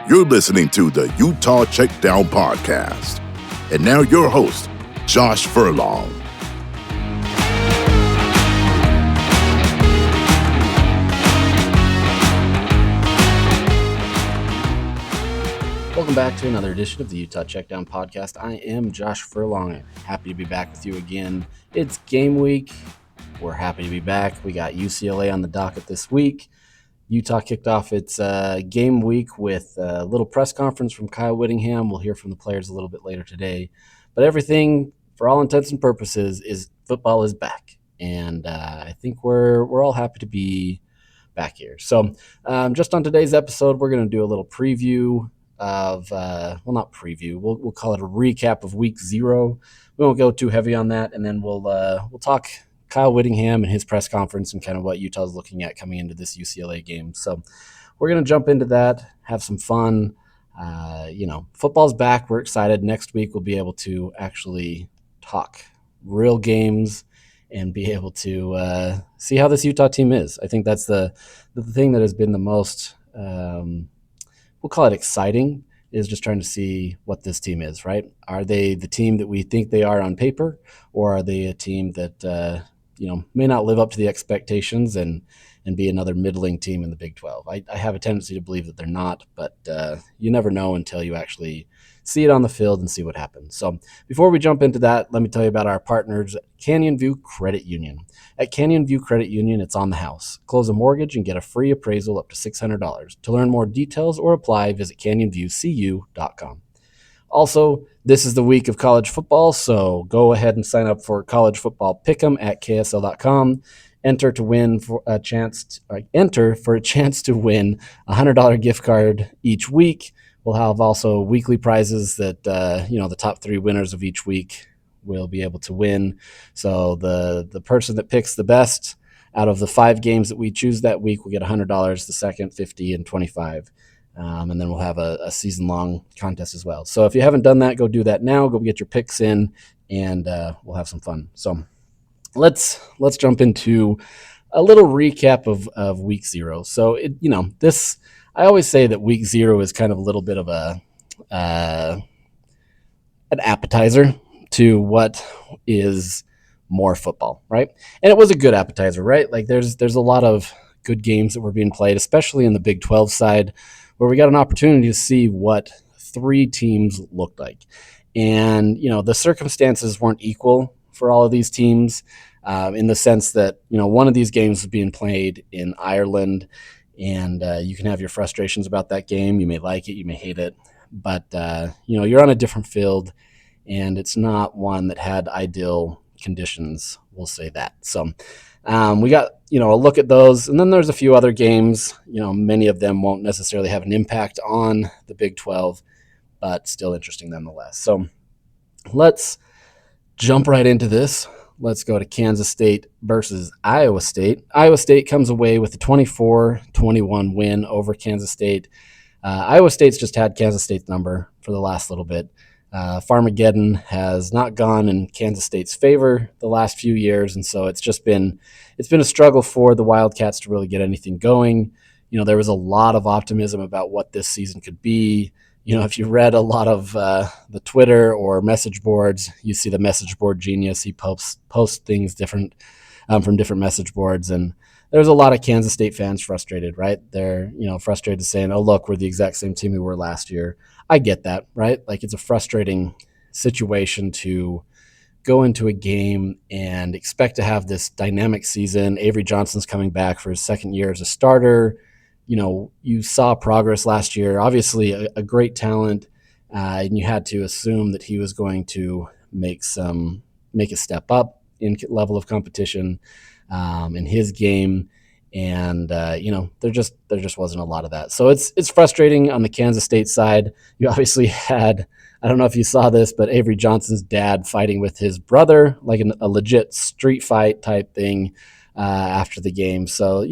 You're listening to the Utah Checkdown Podcast. And now your host, Josh Furlong. Welcome back to another edition of the Utah Checkdown Podcast. I am Josh Furlong. Happy to be back with you again. It's game week. We're happy to be back. We got UCLA on the docket this week. Utah kicked off its game week with a little press conference from Kyle Whittingham. We'll hear from the players a little bit later today. But everything, for all intents and purposes, is football is back. And I think we're all happy to be back here. So just on today's episode, we're going to do a little preview of not preview. We'll call it a recap of week 0. We won't go too heavy on that, and then we'll talk Kyle Whittingham and his press conference and kind of what Utah's looking at coming into this UCLA game. So we're going to jump into that, have some fun. Football's back. We're excited. Next week we'll be able to actually talk real games and be able to see how this Utah team is. I think that's the thing that has been the most, we'll call it exciting, is just trying to see what this team is, right? Are they the team that we think they are on paper, or are they a team that may not live up to the expectations and be another middling team in the Big 12? I have a tendency to believe that they're not, but you never know until you actually see it on the field and see what happens. So before we jump into that, let me tell you about our partners, Canyon View Credit Union. At Canyon View Credit Union, it's on the house. Close a mortgage and get a free appraisal up to $600. To learn more details or apply, visit canyonviewcu.com. Also, this is the week of college football, so go ahead and sign up for college football pick'em at ksl.com. Enter for a chance to win a $100 gift card each week. We'll have also weekly prizes that the top 3 winners of each week will be able to win. So the person that picks the best out of the 5 games that we choose that week will get $100. The second, $50, and $25. And then we'll have a season-long contest as well. So if you haven't done that, go do that now. Go get your picks in, and we'll have some fun. So let's jump into a little recap of week 0. So I always say that week 0 is kind of a little bit of an appetizer to what is more football, right? And it was a good appetizer, right? Like there's a lot of good games that were being played, especially in the Big 12 side, where we got an opportunity to see what 3 teams looked like. And, the circumstances weren't equal for all of these teams in the sense that, one of these games was being played in Ireland, and you can have your frustrations about that game. You may like it, you may hate it, but, you're on a different field, and it's not one that had ideal conditions, we'll say that. So we got, a look at those, and then there's a few other games. Many of them won't necessarily have an impact on the Big 12, but still interesting nonetheless. So let's jump right into this. Let's go to Kansas State versus Iowa State. Iowa State comes away with a 24-21 win over Kansas State. Iowa State's just had Kansas State's number for the last little bit. Farmageddon has not gone in Kansas State's favor the last few years, and so it's been a struggle for the Wildcats to really get anything going. There was a lot of optimism about what this season could be. If you read a lot of the Twitter or message boards, you see the message board genius. He posts things different from different message boards, and there's a lot of Kansas State fans frustrated, right? They're frustrated saying, "Oh, look, we're the exact same team we were last year." I get that, right? Like, it's a frustrating situation to go into a game and expect to have this dynamic season. Avery Johnson's coming back for his second year as a starter. You saw progress last year, obviously a great talent, and you had to assume that he was going to make a step up in level of competition in his game. And, there just wasn't a lot of that. So it's frustrating on the Kansas State side. You obviously had, I don't know if you saw this, but Avery Johnson's dad fighting with his brother, like a legit street fight type thing after the game. So,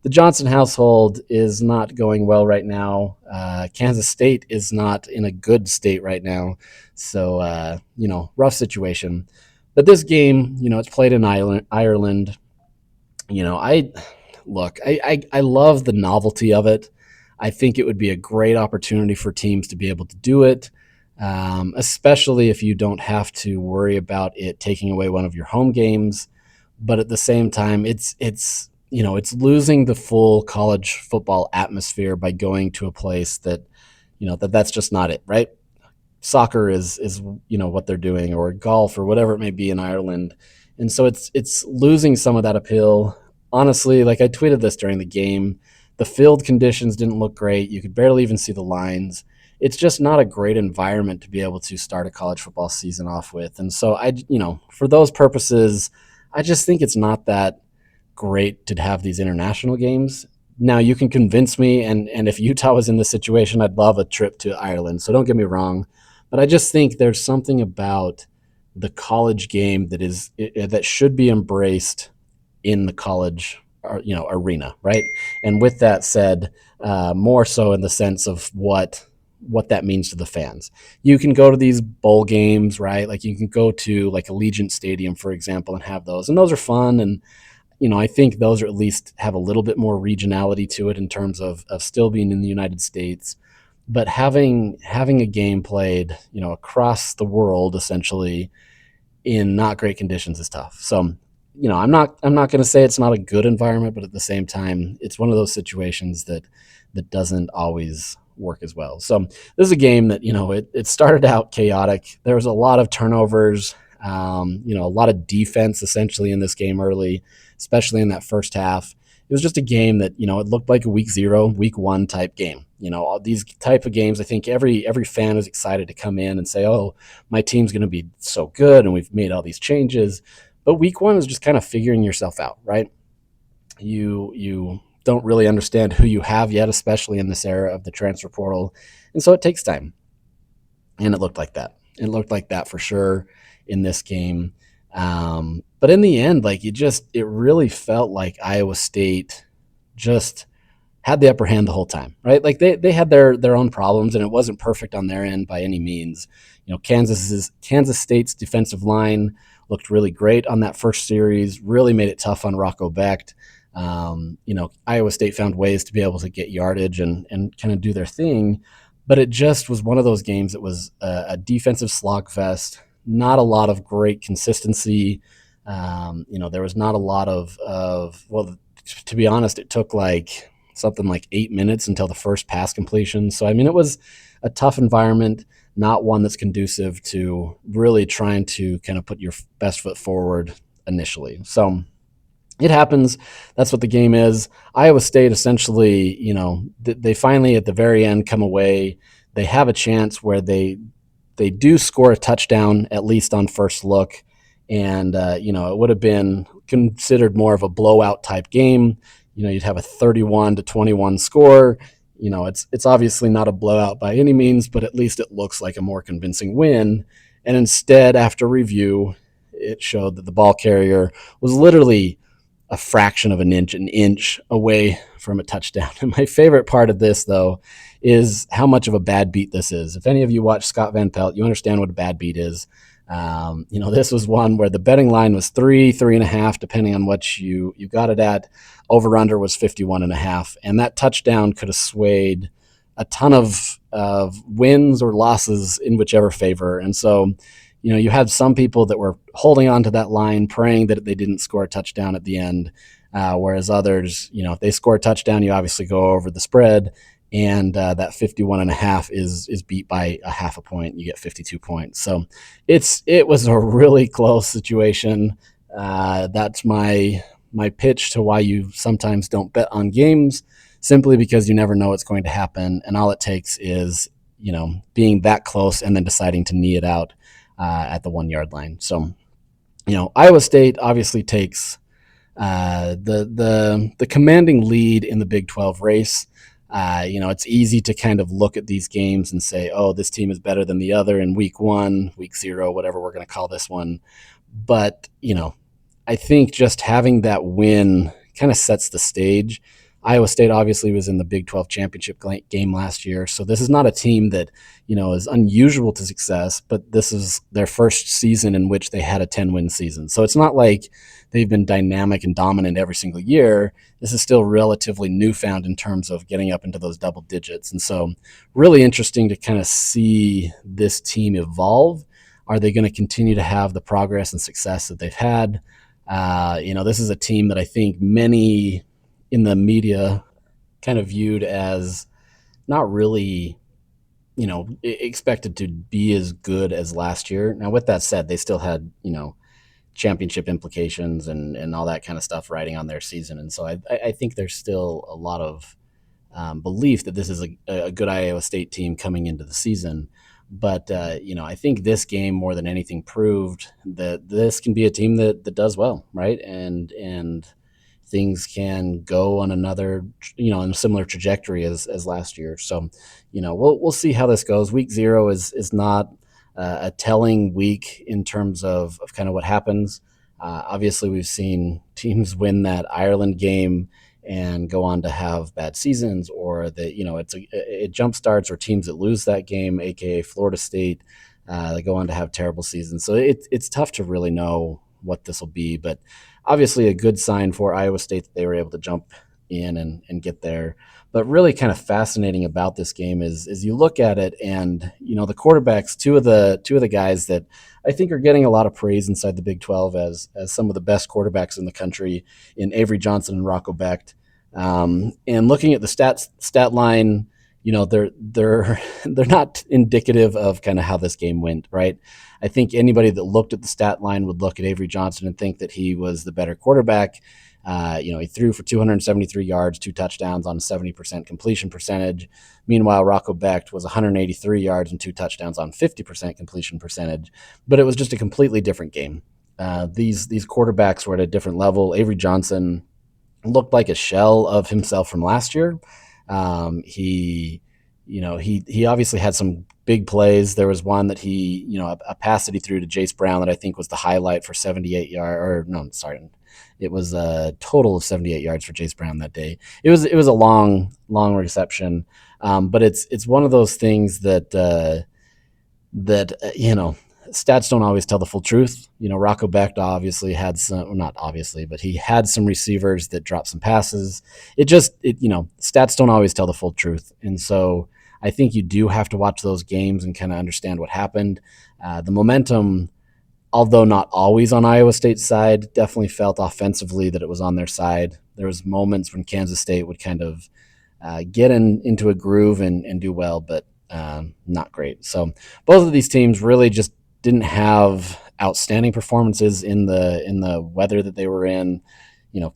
the Johnson household is not going well right now. Kansas State is not in a good state right now. So, rough situation. But this game, it's played in Ireland. I love the novelty of it. I think it would be a great opportunity for teams to be able to do it, especially if you don't have to worry about it taking away one of your home games. But at the same time, it's losing the full college football atmosphere by going to a place that, that's just not it, right? Soccer is what they're doing, or golf, or whatever it may be in Ireland. And so it's losing some of that appeal. Honestly, like I tweeted this during the game, the field conditions didn't look great. You could barely even see the lines. It's just not a great environment to be able to start a college football season off with. And so for those purposes, I just think it's not that great to have these international games. Now you can convince me, and if Utah was in this situation, I'd love a trip to Ireland. So don't get me wrong, but I just think there's something about the college game that should be embraced in the college, arena, right? And with that said, more so in the sense of what that means to the fans. You can go to these bowl games, right? Like you can go to like Allegiant Stadium, for example, and have those, and those are fun. And I think those are at least have a little bit more regionality to it in terms of still being in the United States. But having a game played, across the world essentially in not great conditions is tough. So, I'm not going to say it's not a good environment, but at the same time, it's one of those situations that doesn't always work as well. So this is a game that, it started out chaotic. There was a lot of turnovers, a lot of defense essentially in this game early, especially in that first half. It was just a game that, it looked like a week 0, week 1 type game. All these type of games, I think every fan is excited to come in and say, oh, my team's going to be so good and we've made all these changes. But week 1 is just kind of figuring yourself out, right? You don't really understand who you have yet, especially in this era of the transfer portal. And so it takes time. And it looked like that. It looked like that for sure in this game. But in the end, like it really felt like Iowa State just had the upper hand the whole time, right? Like they had their own problems, and it wasn't perfect on their end by any means. Kansas State's defensive line looked really great on that first series, really made it tough on Rocco Becht. Iowa State found ways to be able to get yardage and kind of do their thing, but it just was one of those games that was a defensive slogfest, not a lot of great consistency. There was not a lot well, to be honest, it took like something like 8 minutes until the first pass completion. So, it was a tough environment, not one that's conducive to really trying to kind of put your best foot forward initially. So it happens. That's what the game is. Iowa State essentially, they finally at the very end come away. They have a chance where they do score a touchdown, at least on first look. And, it would have been considered more of a blowout type game. You'd have a 31-21 score. It's obviously not a blowout by any means, but at least it looks like a more convincing win. And instead, after review, it showed that the ball carrier was literally a fraction of an inch away from a touchdown. And my favorite part of this, though, is how much of a bad beat this is. If any of you watch Scott Van Pelt, you understand what a bad beat is. This was one where the betting line was 3.5, depending on what you got it at. Over under was 51.5, and that touchdown could have swayed a ton of wins or losses in whichever favor. And so, you had some people that were holding on to that line, praying that they didn't score a touchdown at the end, whereas others, if they score a touchdown, you obviously go over the spread. And that 51.5 is beat by a half a point. You get 52 points. So it was a really close situation. That's my pitch to why you sometimes don't bet on games, simply because you never know what's going to happen. And all it takes is, being that close and then deciding to knee it out at the 1 yard line. So, Iowa State obviously takes the commanding lead in the Big 12 race. It's easy to kind of look at these games and say, oh, this team is better than the other in week 1, week 0, whatever we're going to call this one. But, I think just having that win kind of sets the stage. Iowa State obviously was in the Big 12 championship game last year. So this is not a team that, is unusual to success, but this is their first season in which they had a 10-win season. So it's not like they've been dynamic and dominant every single year. This is still relatively newfound in terms of getting up into those double digits. And so really interesting to kind of see this team evolve. Are they going to continue to have the progress and success that they've had? This is a team that I think many in the media kind of viewed as not really, expected to be as good as last year. Now, with that said, they still had, championship implications and all that kind of stuff riding on their season. And so I think there's still a lot of belief that this is a good Iowa State team coming into the season. But, I think this game more than anything proved that this can be a team that does well, right? And things can go on another, in a similar trajectory as last year. So, we'll see how this goes. Week 0 is not a telling week in terms of kind of what happens. Obviously, we've seen teams win that Ireland game and go on to have bad seasons, or that it jump starts, or teams that lose that game, aka Florida State, they go on to have terrible seasons. So it's tough to really know what this will be, but obviously a good sign for Iowa State that they were able to jump in and get there. But really kind of fascinating about this game is you look at it and, the quarterbacks, two of the guys that I think are getting a lot of praise inside the Big 12 as some of the best quarterbacks in the country, in Avery Johnson and Rocco Becht. And looking at the stat line, they're they're not indicative of kind of how this game went, right? I think anybody that looked at the stat line would look at Avery Johnson and think that he was the better quarterback. He threw for 273 yards, 2 touchdowns on a 70% completion percentage. Meanwhile, Rocco Becht was 183 yards and 2 touchdowns on 50% completion percentage. But it was just a completely different game. These quarterbacks were at a different level. Avery Johnson looked like a shell of himself from last year. He obviously had some big plays. There was one that a pass that he threw to Jace Brown that I think was the highlight for 78 yards. Or no, sorry, it was a total of 78 yards for Jace Brown that day. It was a long reception, but it's one of those things that stats don't always tell the full truth. Rocco Becht obviously had some, well, not obviously, but he had some receivers that dropped some passes. Stats don't always tell the full truth. And so I think you do have to watch those games and kind of understand what happened. The momentum, although not always on Iowa State's side, definitely felt offensively that it was on their side. There was moments when Kansas State would kind of get into a groove and do well, but not great. So both of these teams really just didn't have outstanding performances in the weather that they were in.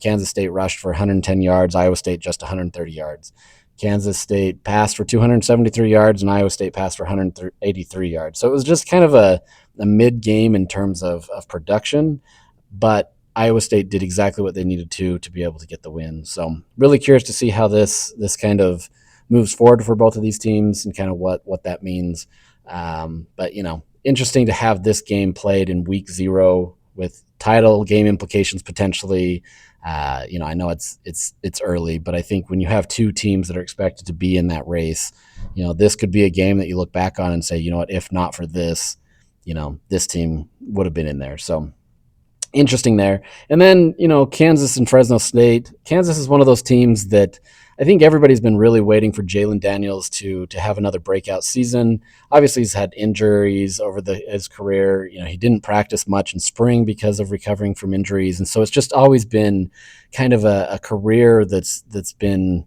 Kansas State rushed for 110 yards, Iowa State just 130 yards. Kansas State passed for 273 yards, and Iowa State passed for 183 yards. So it was just kind of a mid-game in terms of production, but Iowa State did exactly what they needed to be able to get the win. So really curious to see how this kind of moves forward for both of these teams and kind of what that means. But interesting to have this game played in week 0 with title game implications potentially. I know it's early, but I think when you have two teams that are expected to be in that race, this could be a game that you look back on and say, if not for this, this team would have been in there. So interesting there. And then, Kansas and Fresno State. Kansas is one of those teams that I think everybody's been really waiting for Jalen Daniels to have another breakout season. Obviously, he's had injuries over his career. He didn't practice much in spring because of recovering from injuries. And so it's just always been kind of a career that's been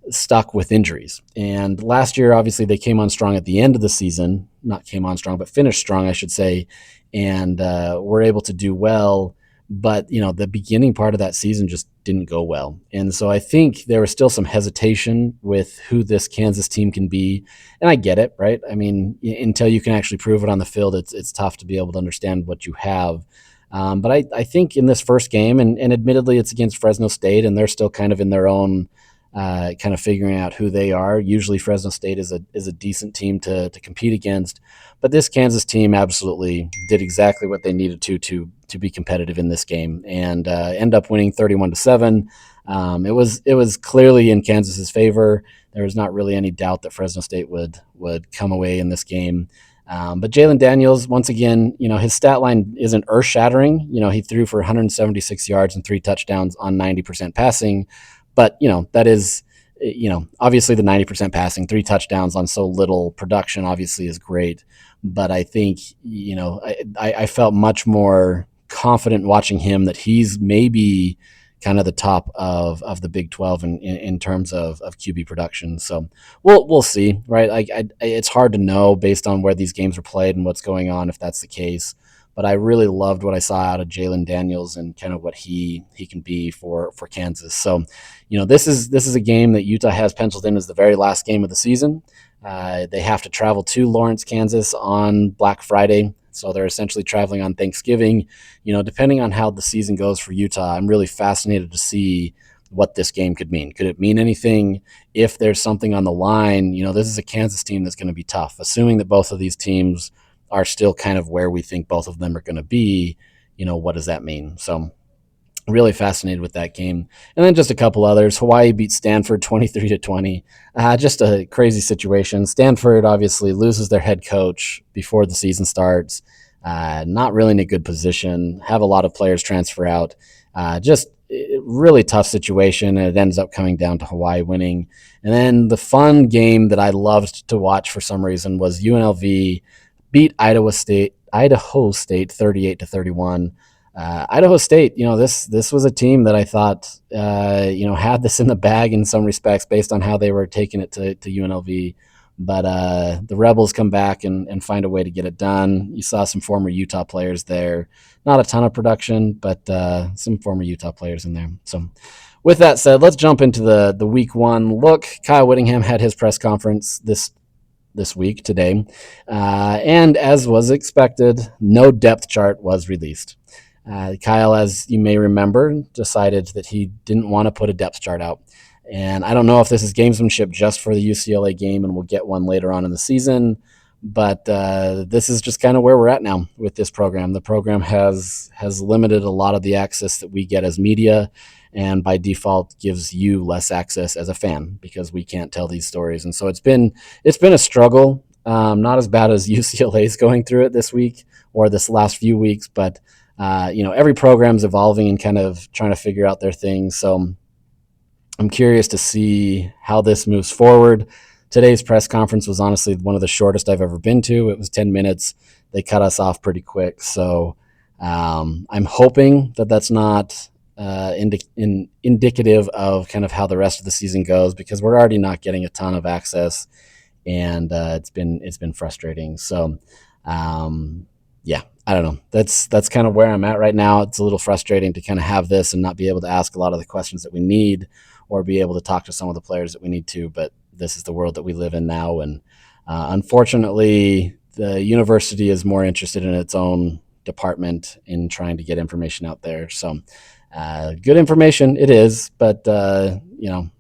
stuck with injuries. And last year, obviously, they came on strong at the end of the season. Not came on strong, but finished strong, I should say, and were able to do well. But, the beginning part of that season just didn't go well. And so I think there was still some hesitation with who this Kansas team can be. And I get it, right? I mean, until you can actually prove it on the field, it's tough to be able to understand what you have. But I think in this first game, and admittedly it's against Fresno State, and they're still kind of in their own kind of figuring out who they are. Usually Fresno State is a decent team to compete against. But this Kansas team absolutely did exactly what they needed to be competitive in this game and end up winning 31-7. It was clearly in Kansas's favor. There was not really any doubt that Fresno State would come away in this game. But Jalen Daniels, once again, his stat line isn't earth shattering. He threw for 176 yards and 3 touchdowns on 90% passing. But, that is, obviously the 90% passing, 3 touchdowns on so little production obviously is great. But I think, I felt much more confident watching him that he's maybe kind of the top of the Big 12 in terms of QB production. So we'll see, right? It's hard to know based on where these games are played and what's going on if that's the case. But I really loved what I saw out of Jalen Daniels and kind of what he can be for Kansas. So, this is a game that Utah has penciled in as the very last game of the season. They have to travel to Lawrence, Kansas on Black Friday. So they're essentially traveling on Thanksgiving. Depending on how the season goes for Utah, I'm really fascinated to see what this game could mean. Could it mean anything if there's something on the line? This is a Kansas team that's going to be tough. Assuming that both of these teams are still kind of where we think both of them are going to be, what does that mean? So really fascinated with that game. And then just a couple others. Hawaii beat Stanford 23-20. Just a crazy situation. Stanford obviously loses their head coach before the season starts. Not really in a good position. Have a lot of players transfer out. Just really tough situation, and it ends up coming down to Hawaii winning. And then the fun game that I loved to watch for some reason was UNLV beat Idaho State 38-31. Idaho State, this was a team that I thought, had this in the bag in some respects based on how they were taking it to UNLV. But the Rebels come back and find a way to get it done. You saw some former Utah players there. Not a ton of production, but some former Utah players in there. So with that said, let's jump into the week one look. Kyle Whittingham had his press conference this week today. And as was expected, no depth chart was released. Kyle, as you may remember, decided that he didn't want to put a depth chart out. And I don't know if this is gamesmanship just for the UCLA game, and we'll get one later on in the season. But this is just kind of where we're at now with this program. The program has limited a lot of the access that we get as media, and by default gives you less access as a fan because we can't tell these stories. And so it's been a struggle. Not as bad as UCLA is going through it this week or this last few weeks, but every program's evolving and kind of trying to figure out their things. So I'm curious to see how this moves forward. Today's press conference was honestly one of the shortest I've ever been to. It was 10 minutes. They cut us off pretty quick. So I'm hoping that that's not indicative of kind of how the rest of the season goes, because we're already not getting a ton of access, and it's been frustrating. So yeah, I don't know. That's kind of where I'm at right now. It's a little frustrating to kind of have this and not be able to ask a lot of the questions that we need or be able to talk to some of the players that we need to, but this is the world that we live in now. And unfortunately, the university is more interested in its own department in trying to get information out there. So good information it is, but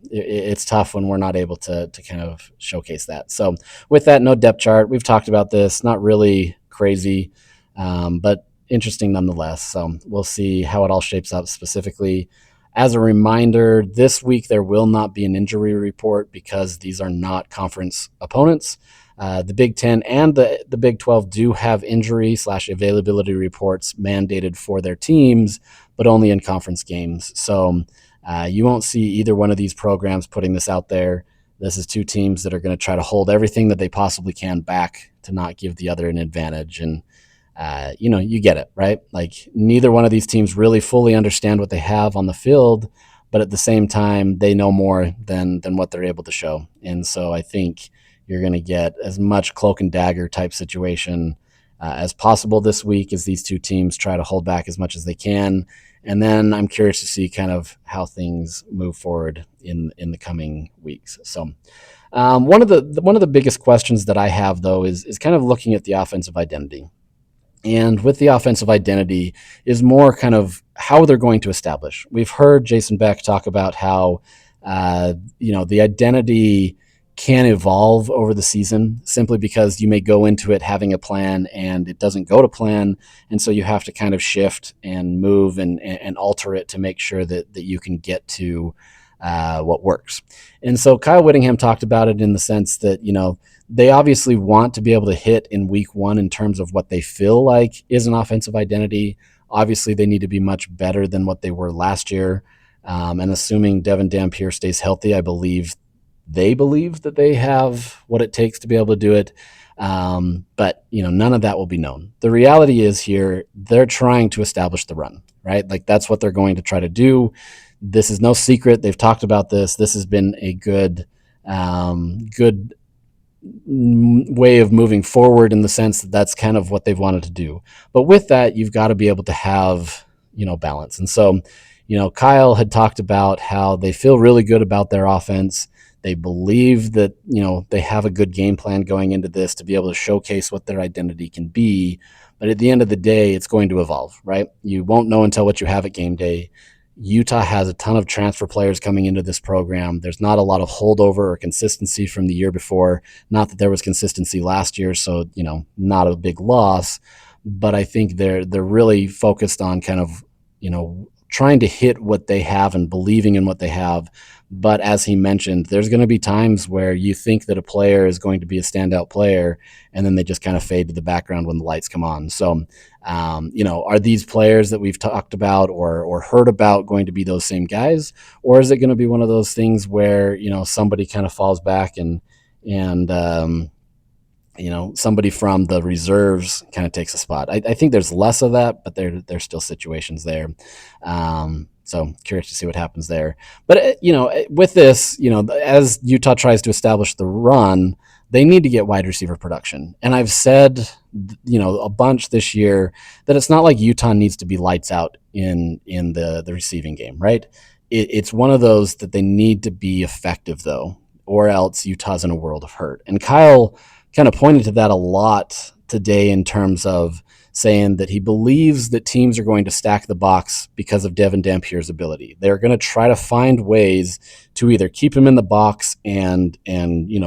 it's tough when we're not able to kind of showcase that. So with that, no depth chart. We've talked about this, not really crazy, but interesting nonetheless. So we'll see how it all shapes up specifically. As a reminder, this week there will not be an injury report because these are not conference opponents. The Big Ten and the Big 12 do have injury/availability reports mandated for their teams, but only in conference games. So you won't see either one of these programs putting this out there. This is two teams that are going to try to hold everything that they possibly can back to not give the other an advantage. And you get it, right? Like neither one of these teams really fully understand what they have on the field, but at the same time, they know more than what they're able to show. And so I think you're going to get as much cloak and dagger type situation as possible this week as these two teams try to hold back as much as they can. And then I'm curious to see kind of how things move forward in the coming weeks. So one of the biggest questions that I have, though, is kind of looking at the offensive identity. And with the offensive identity is more kind of how they're going to establish. We've heard Jason Beck talk about how, the identity can evolve over the season simply because you may go into it having a plan and it doesn't go to plan. And so you have to kind of shift and move and alter it to make sure that you can get to what works. And so Kyle Whittingham talked about it in the sense that, they obviously want to be able to hit in week one in terms of what they feel like is an offensive identity. Obviously, they need to be much better than what they were last year. And assuming Devin Dampier stays healthy, I believe they believe that they have what it takes to be able to do it. But none of that will be known. The reality is here, they're trying to establish the run, right? Like that's what they're going to try to do. This is no secret. They've talked about this. This has been a good way of moving forward in the sense that that's kind of what they've wanted to do. But with that, you've got to be able to have, balance. And so, Kyle had talked about how they feel really good about their offense. They believe that, they have a good game plan going into this to be able to showcase what their identity can be. But at the end of the day, it's going to evolve, right? You won't know until what you have at game day. Utah has a ton of transfer players coming into this program. There's not a lot of holdover or consistency from the year before. Not that there was consistency last year, so not a big loss. But I think they're really focused on kind of trying to hit what they have and believing in what they have. But as he mentioned, there's going to be times where you think that a player is going to be a standout player, and then they just kind of fade to the background when the lights come on. So, are these players that we've talked about or heard about going to be those same guys? Or is it going to be one of those things where, somebody kind of falls back and somebody from the reserves kind of takes a spot. I think there's less of that, but there's still situations there. So curious to see what happens there. But, with this, as Utah tries to establish the run, they need to get wide receiver production. And I've said, a bunch this year that it's not like Utah needs to be lights out in the receiving game, right? It's one of those that they need to be effective, though, or else Utah's in a world of hurt. And Kyle kind of pointed to that a lot today in terms of saying that he believes that teams are going to stack the box because of Devin Dampier's ability. They're going to try to find ways to either keep him in the box and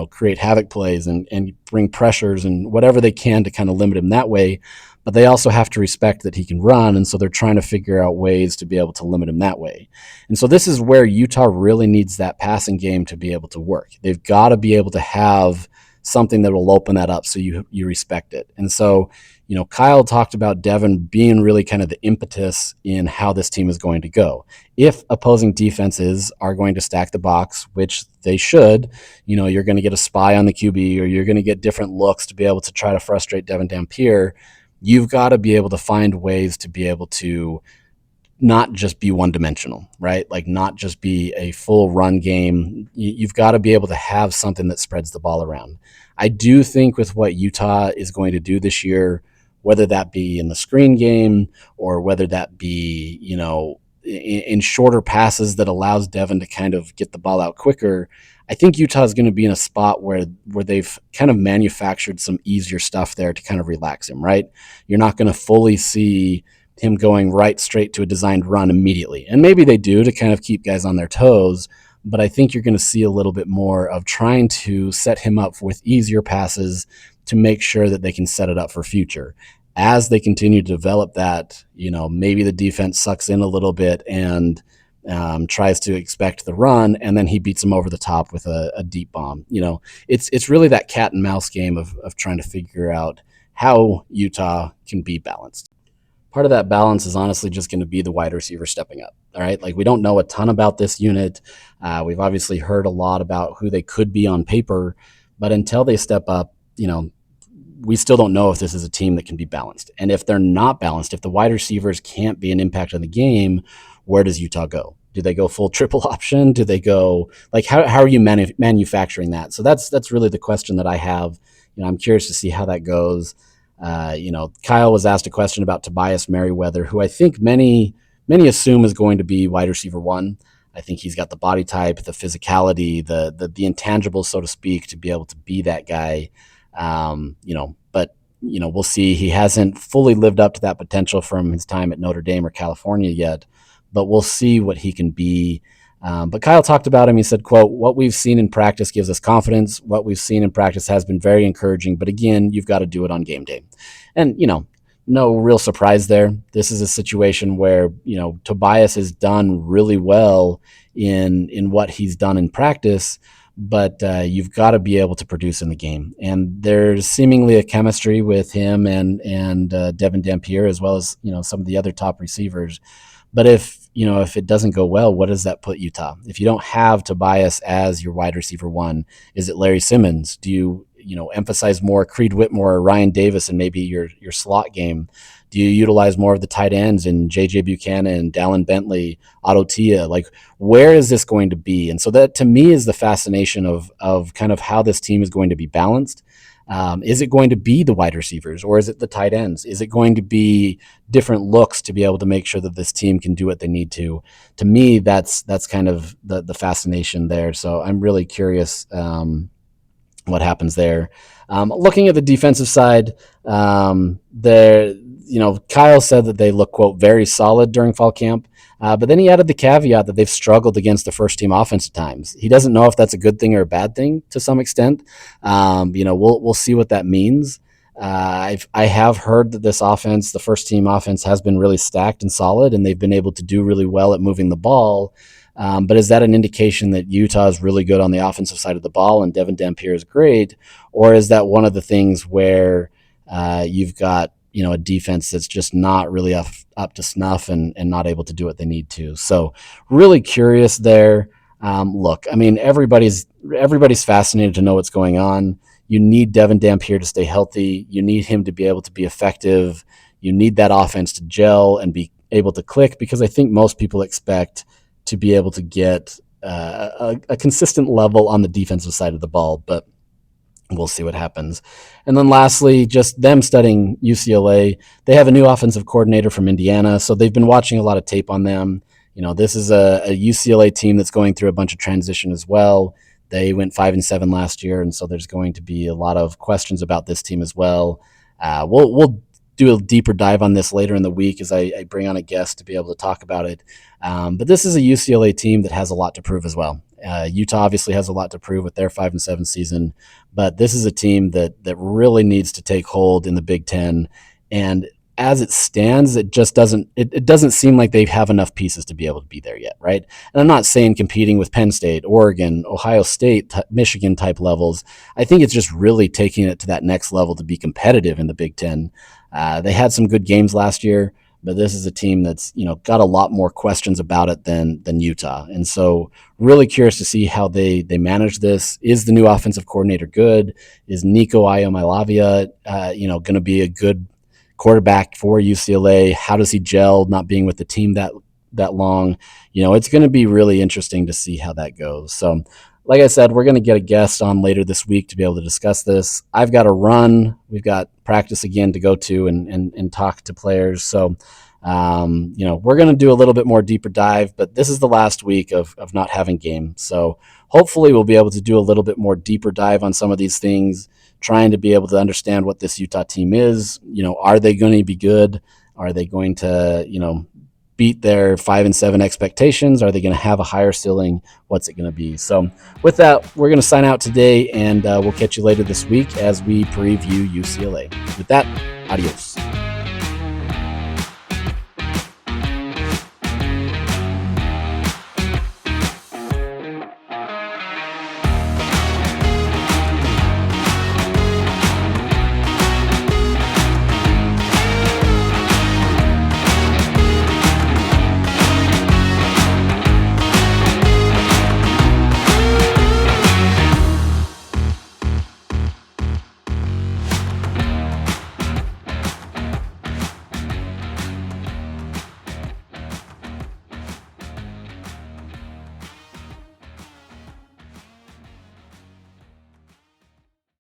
create havoc plays and bring pressures and whatever they can to kind of limit him that way. But they also have to respect that he can run, and so they're trying to figure out ways to be able to limit him that way. And so this is where Utah really needs that passing game to be able to work. They've got to be able to have something that will open that up so you respect it. And so, Kyle talked about Devin being really kind of the impetus in how this team is going to go. If opposing defenses are going to stack the box, which they should, you're going to get a spy on the QB or you're going to get different looks to be able to try to frustrate Devin Dampier. You've got to be able to find ways to be able to not just be one-dimensional, right? Like not just be a full run game. You've got to be able to have something that spreads the ball around. I do think with what Utah is going to do this year, whether that be in the screen game or whether that be, in shorter passes that allows Devin to kind of get the ball out quicker, I think Utah is going to be in a spot where they've kind of manufactured some easier stuff there to kind of relax him, right? You're not going to fully see him going right straight to a designed run immediately. And maybe they do to kind of keep guys on their toes, but I think you're going to see a little bit more of trying to set him up with easier passes to make sure that they can set it up for future. As they continue to develop that, maybe the defense sucks in a little bit and tries to expect the run, and then he beats him over the top with a deep bomb. It's really that cat and mouse game of trying to figure out how Utah can be balanced. Part of that balance is honestly just going to be the wide receiver stepping up. All right. Like we don't know a ton about this unit. We've obviously heard a lot about who they could be on paper, but until they step up, we still don't know if this is a team that can be balanced. And if they're not balanced, if the wide receivers can't be an impact on the game, where does Utah go? Do they go full triple option? Do they go like how are you manufacturing that? So that's really the question that I have. I'm curious to see how that goes. Kyle was asked a question about Tobias Merriweather, who I think many assume is going to be wide receiver one. I think he's got the body type, the physicality, the intangibles, so to speak, to be able to be that guy. But we'll see. He hasn't fully lived up to that potential from his time at Notre Dame or California yet, but we'll see what he can be But Kyle talked about him. He said, quote, "What we've seen in practice gives us confidence. What we've seen in practice has been very encouraging. But again, you've got to do it on game day." And, no real surprise there. This is a situation where, Tobias has done really well in what he's done in practice, but you've got to be able to produce in the game. And there's seemingly a chemistry with him and Devin Dampier, as well as, some of the other top receivers. But if it doesn't go well, what does that put Utah? If you don't have Tobias as your wide receiver one, is it Larry Simmons? Do you emphasize more Creed Whitmore or Ryan Davis and maybe your slot game? Do you utilize more of the tight ends in J.J. Buchanan, Dallin Bentley, Otto Tia? Like, where is this going to be? And so that, to me, is the fascination of kind of how this team is going to be balanced. Is it going to be the wide receivers, or is it the tight ends? Is it going to be different looks to be able to make sure that this team can do what they need to? To me, that's kind of the fascination there. So I'm really curious what happens there. Looking at the defensive side, Kyle said that they look, quote, very solid during fall camp. But then he added the caveat that they've struggled against the first team offense at times. He doesn't know if that's a good thing or a bad thing to some extent. We'll see what that means. I have heard that this offense, the first team offense, has been really stacked and solid, and they've been able to do really well at moving the ball. But is that an indication that Utah is really good on the offensive side of the ball and Devin Dampier is great? Or is that one of the things where you've got a defense that's just not really up to snuff and not able to do what they need to? So really curious there. Look, I mean, everybody's fascinated to know what's going on. You need Devin Dampier to stay healthy. You need him to be able to be effective. You need that offense to gel and be able to click, because I think most people expect to be able to get a consistent level on the defensive side of the ball, but we'll see what happens. And then lastly, just them studying UCLA. They have a new offensive coordinator from Indiana, so they've been watching a lot of tape on them. This is a UCLA team that's going through a bunch of transition as well. They went 5-7 last year, and so there's going to be a lot of questions about this team as well. We'll do a deeper dive on this later in the week as I bring on a guest to be able to talk about it. But this is a UCLA team that has a lot to prove as well. Utah obviously has a lot to prove with their 5-7 season, but this is a team that really needs to take hold in the Big Ten. And as it stands, it just doesn't seem like they have enough pieces to be able to be there yet, right? And I'm not saying competing with Penn State, Oregon, Ohio State, Michigan type levels. I think it's just really taking it to that next level to be competitive in the Big Ten. They had some good games last year, but this is a team that's got a lot more questions about it than Utah. And so really curious to see how they manage this. Is the new offensive coordinator good? Is Nico Iamaleava going to be a good quarterback for UCLA? How does he gel not being with the team that long? It's going to be really interesting to see how that goes. So like I said, we're going to get a guest on later this week to be able to discuss this. I've got to run. We've got practice again to go to and talk to players. So, we're going to do a little bit more deeper dive, but this is the last week of not having games. So hopefully we'll be able to do a little bit more deeper dive on some of these things, trying to be able to understand what this Utah team is. Are they going to be good? Are they going to, beat their 5-7 expectations? Are they going to have a higher ceiling? What's it going to be? So with that, we're going to sign out today, and we'll catch you later this week as we preview UCLA. With that, adios.